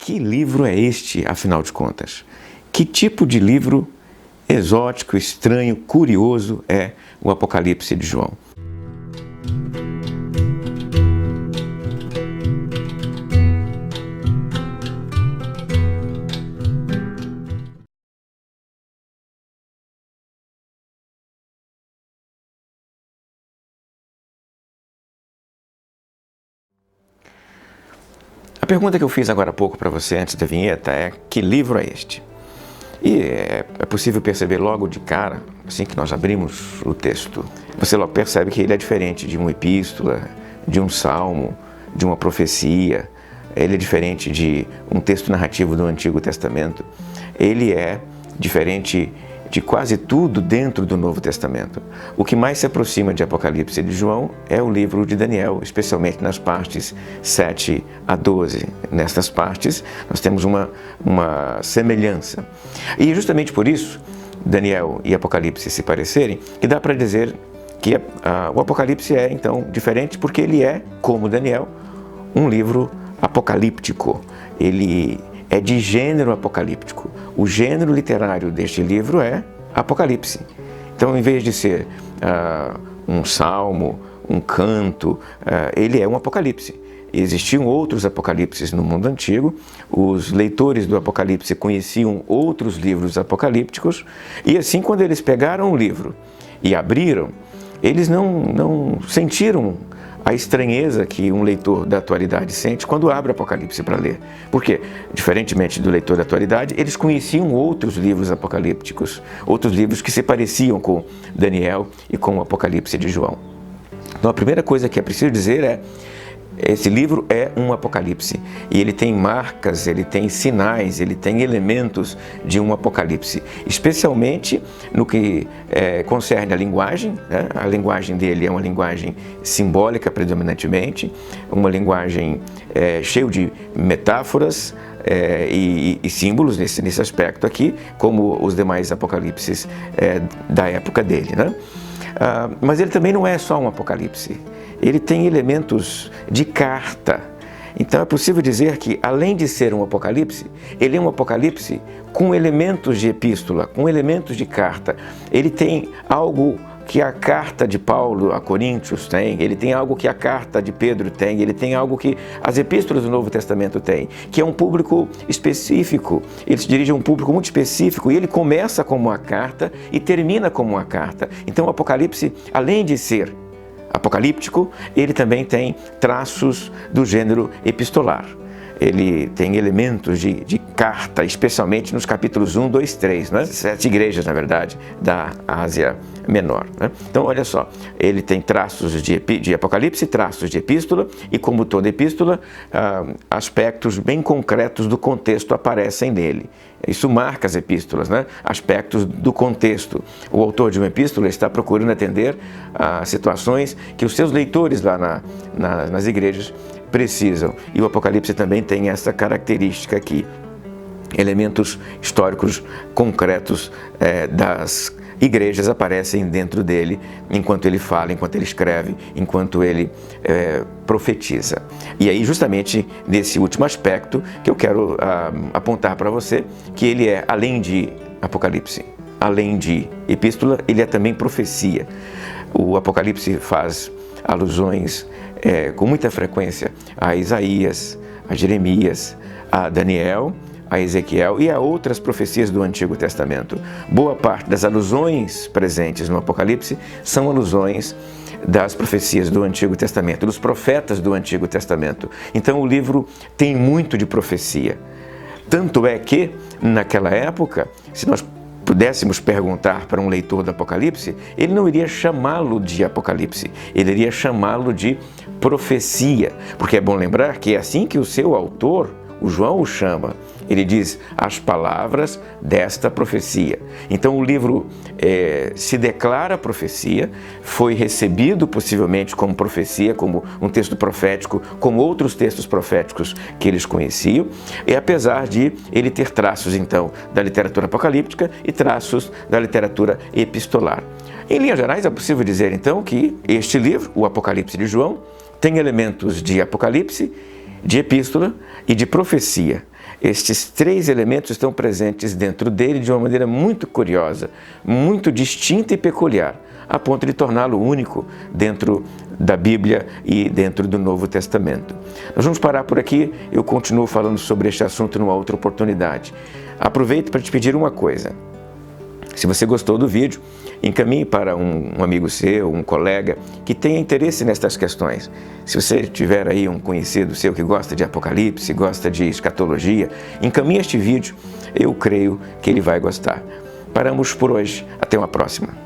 Que livro é este, afinal de contas? Que tipo de livro exótico, estranho, curioso é o Apocalipse de João? A pergunta que eu fiz agora há pouco para você, antes da vinheta, é: que livro é este? E é possível perceber logo de cara, assim que nós abrimos o texto, você logo percebe que ele é diferente de uma epístola, de um salmo, de uma profecia. Ele é diferente de um texto narrativo do Antigo Testamento. Ele é diferente de quase tudo dentro do Novo Testamento. O que mais se aproxima de Apocalipse de João é o livro de Daniel, especialmente nas partes 7 a 12. Nestas partes nós temos uma semelhança. E justamente por isso, Daniel e Apocalipse se parecerem, que dá para dizer que o Apocalipse é então diferente, porque ele é, como Daniel, um livro apocalíptico. Ele é de gênero apocalíptico. O gênero literário deste livro é Apocalipse. Então, em vez de ser um salmo, um canto, ele é um Apocalipse. Existiam outros Apocalipses no mundo antigo, os leitores do Apocalipse conheciam outros livros apocalípticos, e assim, quando eles pegaram o livro e abriram, eles não sentiram a estranheza que um leitor da atualidade sente quando abre o Apocalipse para ler. Porque, diferentemente do leitor da atualidade, eles conheciam outros livros apocalípticos, outros livros que se pareciam com Daniel e com o Apocalipse de João. Então, a primeira coisa que é preciso dizer é: esse livro é um apocalipse, e ele tem marcas, ele tem sinais, ele tem elementos de um apocalipse, especialmente no que concerne a linguagem, né? A linguagem dele é uma linguagem simbólica predominantemente, uma linguagem cheia de metáforas e símbolos nesse aspecto aqui, como os demais apocalipses da época dele, né? Mas ele também não é só um apocalipse. Ele tem elementos de carta. Então é possível dizer que, além de ser um apocalipse, ele é um apocalipse com elementos de epístola, com elementos de carta. Ele tem algo que a carta de Paulo a Coríntios tem, ele tem algo que a carta de Pedro tem, ele tem algo que as epístolas do Novo Testamento têm, que é um público específico. Ele se dirige a um público muito específico, e ele começa como uma carta e termina como uma carta. Então o Apocalipse, além de ser apocalíptico, ele também tem traços do gênero epistolar. Ele tem elementos de carta, especialmente nos capítulos 1, 2, 3, né? 7 igrejas, na verdade, da Ásia Menor, né? Então, olha só, ele tem traços de Apocalipse, traços de epístola, e como toda epístola, aspectos bem concretos do contexto aparecem nele. Isso marca as epístolas, né? Aspectos do contexto. O autor de uma epístola está procurando atender a situações que os seus leitores lá nas igrejas precisam. E o Apocalipse também tem essa característica aqui. Elementos históricos concretos das igrejas aparecem dentro dele enquanto ele fala, enquanto ele escreve, enquanto ele profetiza. E aí, justamente nesse último aspecto que eu quero apontar para você, que ele é, além de Apocalipse, além de epístola, ele é também profecia. O Apocalipse faz alusões com muita frequência a Isaías, a Jeremias, a Daniel, a Ezequiel e a outras profecias do Antigo Testamento. Boa parte das alusões presentes no Apocalipse são alusões das profecias do Antigo Testamento, dos profetas do Antigo Testamento. Então o livro tem muito de profecia. Tanto é que, naquela época, se nós pudéssemos perguntar para um leitor do Apocalipse, ele não iria chamá-lo de Apocalipse, ele iria chamá-lo de profecia, porque é bom lembrar que é assim que o seu autor, o João, o chama. Ele diz as palavras desta profecia. Então o livro se declara profecia, foi recebido possivelmente como profecia, como um texto profético, como outros textos proféticos que eles conheciam, e apesar de ele ter traços então da literatura apocalíptica e traços da literatura epistolar. Em linhas gerais, é possível dizer então que este livro, o Apocalipse de João, tem elementos de Apocalipse de epístola e de profecia. Estes três elementos estão presentes dentro dele de uma maneira muito curiosa, muito distinta e peculiar, a ponto de torná-lo único dentro da Bíblia e dentro do Novo Testamento. Nós vamos parar por aqui, eu continuo falando sobre este assunto numa outra oportunidade. Aproveito para te pedir uma coisa. Se você gostou do vídeo, encaminhe para um amigo seu, um colega que tenha interesse nestas questões. Se você tiver aí um conhecido seu que gosta de Apocalipse, gosta de escatologia, encaminhe este vídeo, eu creio que ele vai gostar. Paramos por hoje, até uma próxima.